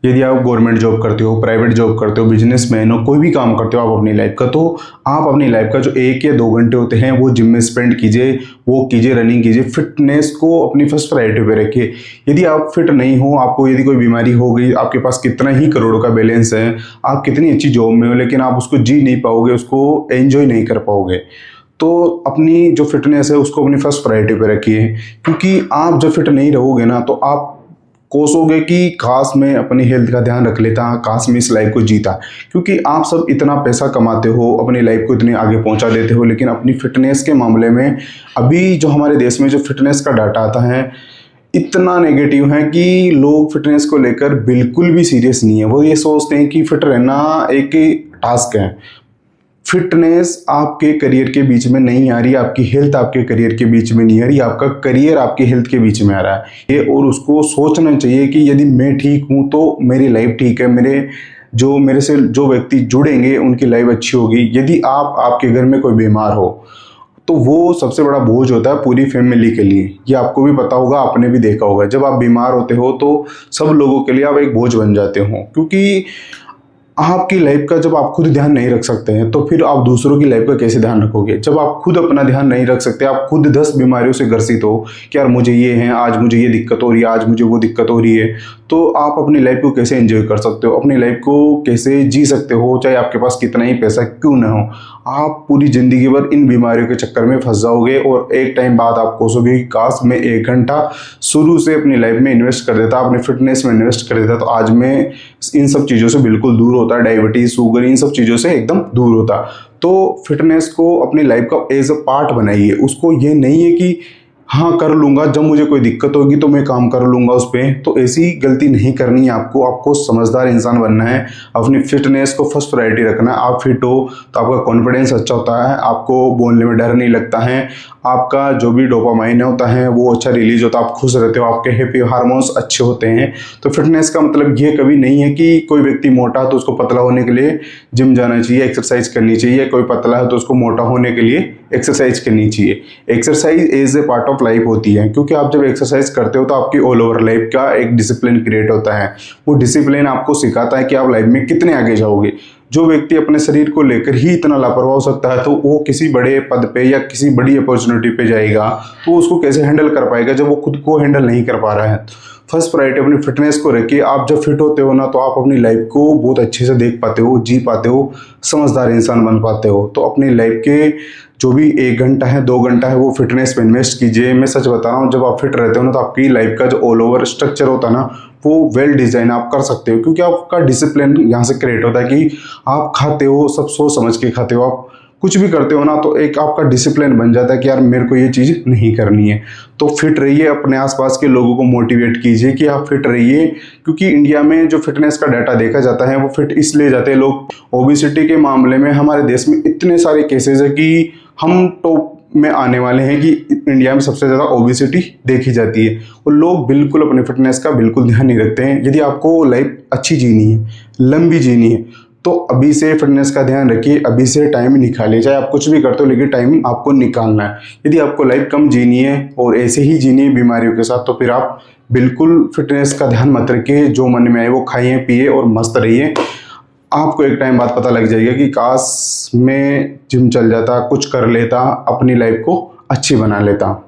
यदि आप government job करते हो, प्राइवेट जॉब करते हो, बिजनेसमैन हो, कोई भी काम करते हो आप अपनी लाइफ का, तो आप अपनी लाइफ का जो 1 या 2 घंटे होते हैं वो जिम में स्पेंड कीजिए, वो कीजिए, रनिंग कीजिए, फिटनेस को अपनी फर्स्ट प्रायोरिटी पे रखिए। यदि आप फिट नहीं हो, आपको यदि कोई बीमारी हो गई, आपके पास कितना ही करोड़ों का बैलेंस है, आप कितनी अच्छी जॉब में हो, लेकिन आप उसको जी नहीं पाओगे, उसको एंजॉय नहीं कर पाओगे। तो अपनी जो फिटनेस है उसको अपनी फर्स्ट प्रायोरिटी पे रखिए, क्योंकि आप जब फिट नहीं रहोगे ना तो आप कोसोगे कि काश मैं अपनी हेल्थ का ध्यान रख लेता, काश मैं इस लाइफ को जीता। क्योंकि आप सब इतना पैसा कमाते हो, अपनी लाइफ को इतने आगे पहुंचा देते हो, लेकिन अपनी फिटनेस के मामले में अभी जो हमारे देश में जो फिटनेस का डाटा आता है इतना नेगेटिव है कि लोग फिटनेस को लेकर बिल्कुल भी सीरियस नहीं है। वो ये सोचते हैं कि फिट रहना एक टास्क है। फिटनेस आपके करियर के बीच में नहीं आ रही, आपकी हेल्थ आपके करियर के बीच में नहीं आ रही, आपका करियर आपकी हेल्थ के बीच में आ रहा है ये। और उसको सोचना चाहिए कि यदि मैं ठीक हूँ तो मेरी लाइफ ठीक है, मेरे से जो व्यक्ति जुड़ेंगे उनकी लाइफ अच्छी होगी। यदि आपके घर में कोई बीमार हो तो वो सबसे बड़ा बोझ होता है पूरी फैमिली के लिए। ये आपको भी पता होगा, आपने भी देखा होगा। जब आप बीमार होते हो तो सब लोगों के लिए आप एक बोझ बन जाते हो, क्योंकि आपकी लाइफ का जब आप खुद ध्यान नहीं रख सकते हैं तो फिर आप दूसरों की लाइफ का कैसे ध्यान रखोगे। जब आप खुद अपना ध्यान नहीं रख सकते, आप खुद 10 बीमारियों से ग्रसित हो कि यार मुझे ये है, आज मुझे ये दिक्कत हो रही है, आज मुझे वो दिक्कत हो रही है, तो आप अपनी लाइफ को कैसे एंजॉय कर सकते हो, अपनी लाइफ को कैसे जी सकते हो, चाहे आपके पास कितना ही पैसा क्यों ना हो। आप पूरी जिंदगी भर इन बीमारियों के चक्कर में फंस जाओगे और एक टाइम बाद आप कोसोगे कि काश मैं 1 घंटा शुरू से अपनी लाइफ में इन्वेस्ट कर देता, अपने फिटनेस में इन्वेस्ट कर देता, तो आज मैं इन सब चीज़ों से बिल्कुल दूर होता, डायबिटीज, शुगर, इन सब चीज़ों से एकदम दूर होता। तो फिटनेस को अपनी लाइफ का एज अ पार्ट बनाइए। उसको ये नहीं है कि हाँ कर लूंगा, जब मुझे कोई दिक्कत होगी तो मैं काम कर लूंगा उस पर। तो ऐसी गलती नहीं करनी है आपको समझदार इंसान बनना है, अपनी फिटनेस को फर्स्ट प्रायोरिटी रखना है। आप फिट हो तो आपका कॉन्फिडेंस अच्छा होता है, आपको बोलने में डर नहीं लगता है, आपका जो भी डोपामाइन होता है वो अच्छा रिलीज होता है, आप खुश रहते हो, आपके हैप्पी हार्मोन्स अच्छे होते हैं। तो फिटनेस का मतलब ये कभी नहीं है कि कोई व्यक्ति मोटा है तो उसको पतला होने के लिए जिम जाना चाहिए, एक्सरसाइज करनी चाहिए, कोई पतला है तो उसको मोटा होने के लिए एक्सरसाइज करनी चाहिए। Exercise as a part of life होती है, क्योंकि आप जब एक्सरसाइज करते हो तो आपकी ऑल ओवर लाइफ का एक डिसिप्लिन क्रिएट होता है। वो डिसिप्लिन आपको सिखाता है कि आप लाइफ में कितने आगे जाओगे। जो व्यक्ति अपने शरीर को लेकर ही इतना लापरवाह हो सकता है तो वो किसी बड़े पद पे या किसी बड़ी अपॉर्चुनिटी पे जाएगा तो उसको कैसे हैंडल कर पाएगा जब वो खुद को हैंडल नहीं कर पा रहा है। फर्स्ट प्रायोरिटी अपनी फिटनेस को रखिए। आप जब फिट होते हो ना तो आप अपनी लाइफ को बहुत अच्छे से देख पाते हो, जी पाते हो, समझदार इंसान बन पाते हो। तो अपनी लाइफ के जो भी 1 घंटा है, 2 घंटा है, वो फिटनेस में इन्वेस्ट कीजिए। मैं सच बता रहा हूँ, जब आप फिट रहते हो ना तो आपकी लाइफ का जो ऑल ओवर स्ट्रक्चर होता है ना वो वेल डिजाइन आप कर सकते हो, क्योंकि आपका डिसिप्लिन यहाँ से क्रिएट होता है कि आप खाते हो सब सोच समझ के खाते हो। आप कुछ भी करते हो ना तो एक आपका डिसिप्लिन बन जाता है कि यार मेरे को ये चीज़ नहीं करनी है। तो फिट रहिए, अपने आसपास के लोगों को मोटिवेट कीजिए कि आप फिट रहिए, क्योंकि इंडिया में जो फिटनेस का डाटा देखा जाता है वो फिट इसलिए जाते हैं लोग। ओबिसिटी के मामले में हमारे देश में इतने सारे केसेस है कि हम टॉप में आने वाले हैं कि इंडिया में सबसे ज़्यादा ओबिसिटी देखी जाती है और लोग बिल्कुल अपने फिटनेस का बिल्कुल ध्यान नहीं रखते हैं। यदि आपको लाइफ अच्छी जीनी है, लंबी जीनी है, तो अभी से फिटनेस का ध्यान रखिए, अभी से टाइम निकालिए। चाहे आप कुछ भी करते हो लेकिन टाइम आपको निकालना है। यदि आपको लाइफ कम जीनी है और ऐसे ही जीनी है बीमारियों के साथ, तो फिर आप बिल्कुल फिटनेस का ध्यान मत रखिए। जो मन में आए वो खाइए पिए और मस्त रहिए। आपको एक टाइम बाद पता लग जाएगा कि काश मैं जिम चल जाता, कुछ कर लेता, अपनी लाइफ को अच्छी बना लेता।